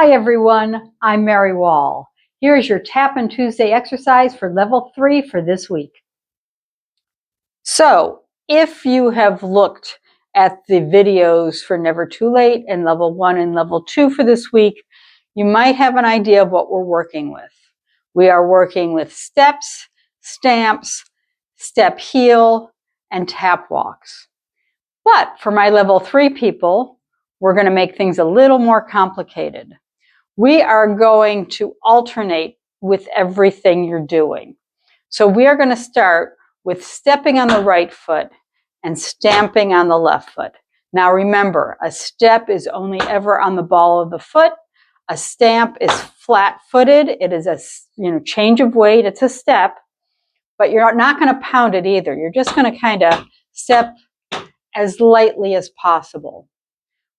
Hi everyone, I'm Mary Wall. Here is your Tappin Tuesday exercise for level 3 for this week. So, if you have looked at the videos for Never Too Late and level 1 and level 2 for this week, you might have an idea of what we're working with. We are working with steps, stamps, step heel, and tap walks. But for my level 3 people, we're going to make things a little more complicated. We are going to alternate with everything you're doing. So we are going to start with stepping on the right foot and stamping on the left foot. Now remember, a step is only ever on the ball of the foot. A stamp is flat-footed. It is a change of weight. It's a step, but you're not going to pound it either. You're just going to kind of step as lightly as possible.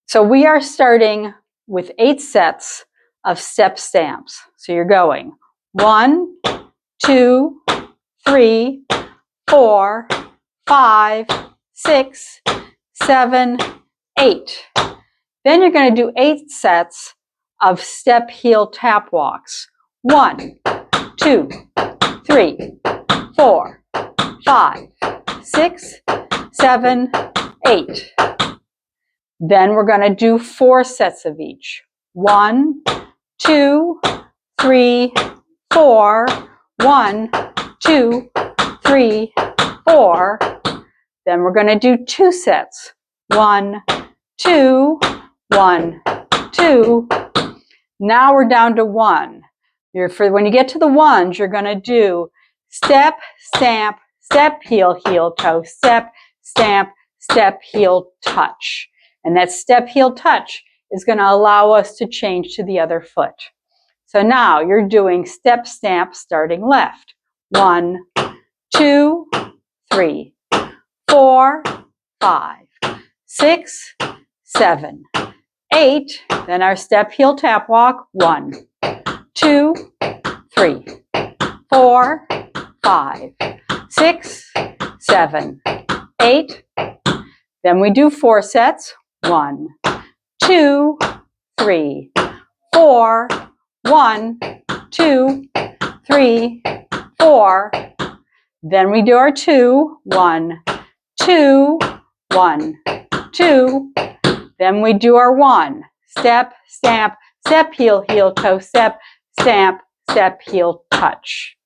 So we are starting with 8 sets of step stamps. So you're going 1, 2, 3, 4, 5, 6, 7, 8. Then you're going to do 8 sets of step heel tap walks. 1, 2, 3, 4, 5, 6, 7, 8. Then we're going to do 4 sets of each. 1, 2, 3, 4, 1, 2, 3, 4. Then we're going to do 2 sets. 1, 2, 1, 2. Now we're down to 1. When you get to the ones, you're going to do step, stamp, step, heel, heel, toe, step, stamp, step, heel, touch. And that step, heel, touch is going to allow us to change to the other foot. So now you're doing step, stamp, starting left. 1, 2, 3, 4, 5, 6, 7, 8. Then our step, heel, tap walk. 1, 2, 3, 4, 5, 6, 7, 8. Then we do 4 sets. 1, 2, 3, 4, 1, 2, 3, 4. Then we do our 2, 1, 2, 1, 2. Then we do our 1, step, stamp, step, heel, heel, toe, step, stamp, step, heel, touch.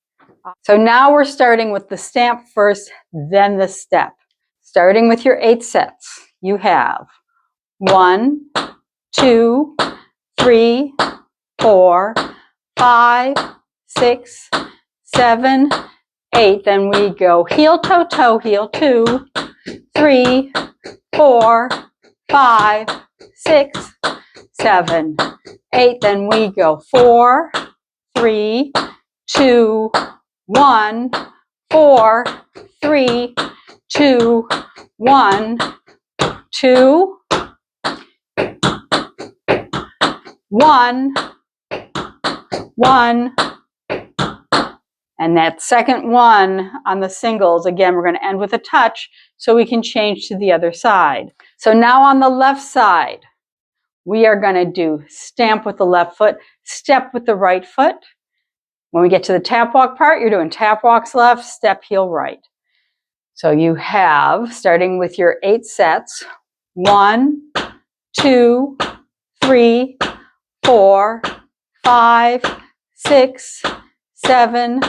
So now we're starting with the stamp first, then the step. Starting with your 8 sets, you have 1, 2, 3, 4, 5, 6, 7, 8. Then we go heel, toe, toe, heel, 2, 3, 4, 5, 6, 7, 8. Then we go 4, 3, 2, 1, 4, 3, 2, 1, 2, 1, 1, and that second 1 on the singles, again, we're going to end with a touch so we can change to the other side. So now on the left side, we are going to do stamp with the left foot, step with the right foot. When we get to the tap walk part, you're doing tap walks left, step, heel, right. So you have, starting with your 8 sets, 1, 2, 3, 4, 5, 6, 7,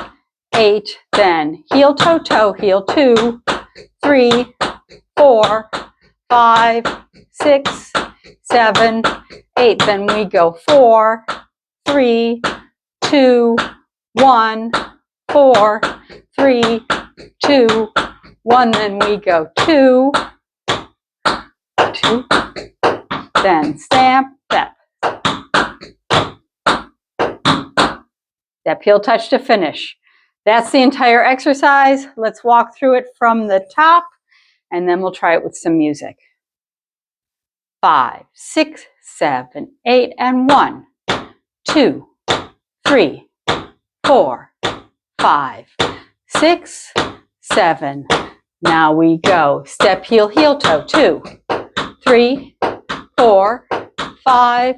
8. Then heel, toe, toe, heel, 2, 3, 4, 5, 6, 7, 8. Then we go 4, 3, 2, 1, 4, 3, 2, 1. Then we go 2, 2. Then stamp, step. Step, heel, touch to finish. That's the entire exercise. Let's walk through it from the top, and then we'll try it with some music. 5, 6, 7, 8, and 1, 2, 3, 4, 5, 6, 7. Now we go step, heel, heel, toe, 2, 3, 4, 5,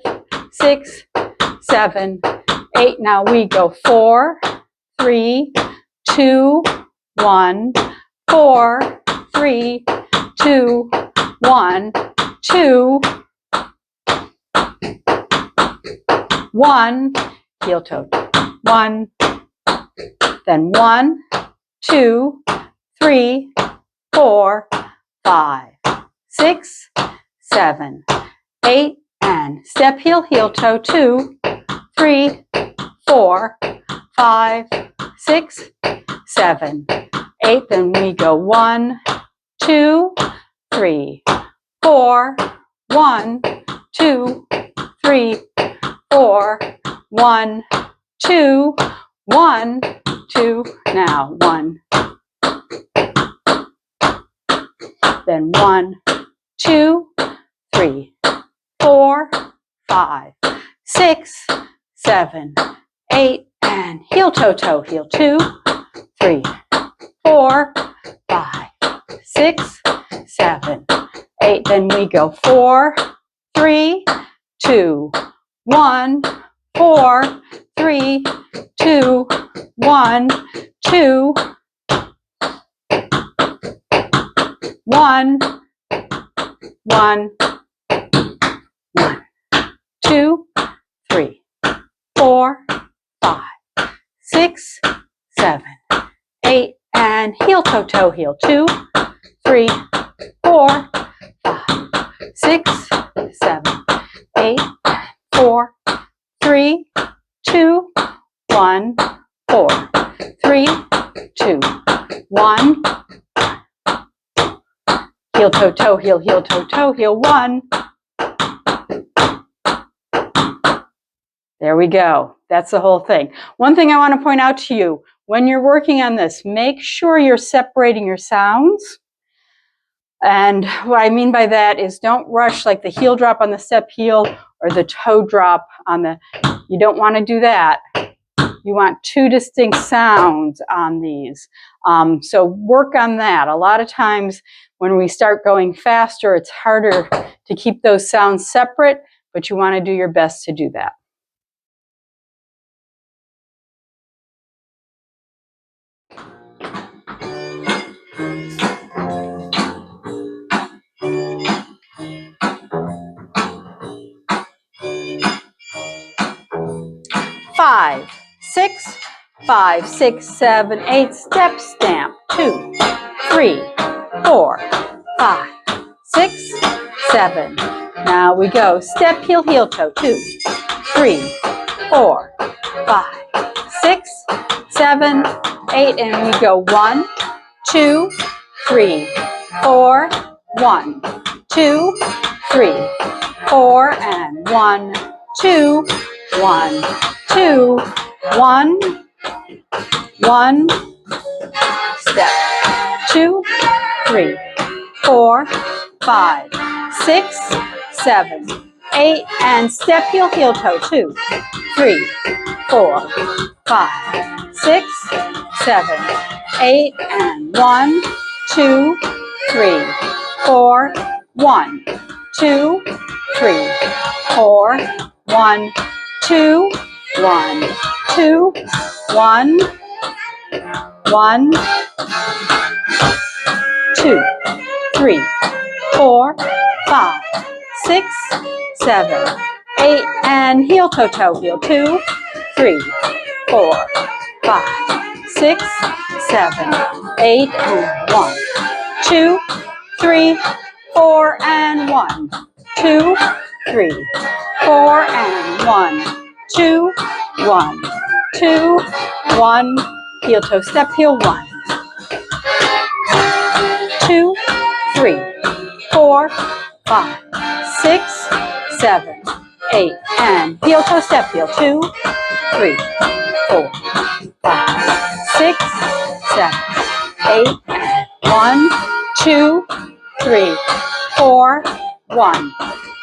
6, 7, 8. Now we go 4, 3, 2, 1, 4, 3, 2, 1, 2, 1, heel toe, 1, then 1, 2, 3, 4, 5, 6, 7, 8, and step, heel, heel toe, 2, 3, 4, 5, 6, 7, 8. Then we go 1, 2, 3, 4, 1, 2, 3, 4, 1, 2, 1, 2. Now 1. Then 1, 2, 3, 4, 5, 6, 7, 8, and heel toe toe, heel 2, 3, 4, 5, 6, 7, 8. Then we go 4, 3, 2, 1, 4, 3, 2, 1, 2, 1, 1, 1, 2, 3, 4, 5, 6, 7, 8, and heel toe toe, heel 2, 3, 4, 5, 6, 7, 8, 4, 3, 2, 1, 4, 3, 2, 1, heel toe toe, heel toe toe, heel 1. There we go. That's the whole thing. One thing I want to point out to you, when you're working on this, make sure you're separating your sounds. And what I mean by that is don't rush like the heel drop on the step heel or the toe drop on the, you don't want to do that. You want 2 distinct sounds on these. So work on that. A lot of times when we start going faster, it's harder to keep those sounds separate, but you want to do your best to do that. Five, 6, 5, 6, 7, 8, step, stamp, 2, 3, 4, 5, 6, 7. Now we go step, heel, heel toe, 2, 3, 4, 5, 6, 7, 8, and we go 1, 2, 3, 4, 1, 2, 3, 4, and 1, 2, 1, 2, 1, 1, step, 2, 3, 4, 5, 6, 7, 8, and step, heel, heel toe, 2, 3, 4, 5, 6, 7, 8, and 1, 2, 3, 4, 1, 2, 3, 4, 1, 2, 1, 2, 1, 1, 2, 3, 4, 5, 6, 7, 8, and heel toe toe, heel 2, 3, 4, 5, 6, 7, 8, and 1, 2, 3, 4, and 1, 2, 3, 4, and 1, 2, 1, 2, 1, heel toe step, heel 1, 2, 3, 4, 5, 6, 7, 8, and heel toe step, heel 2, 3, 4, 5, 6, 7, 8, and 1, 2, 3, 4, 1,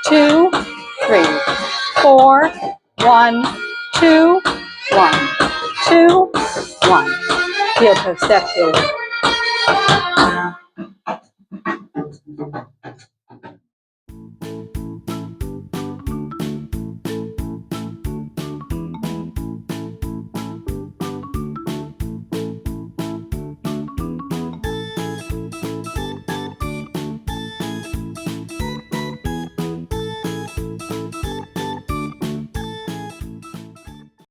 2, 3, 4, 1, 2, 1, 2, 1. Heel toe step, heel 1.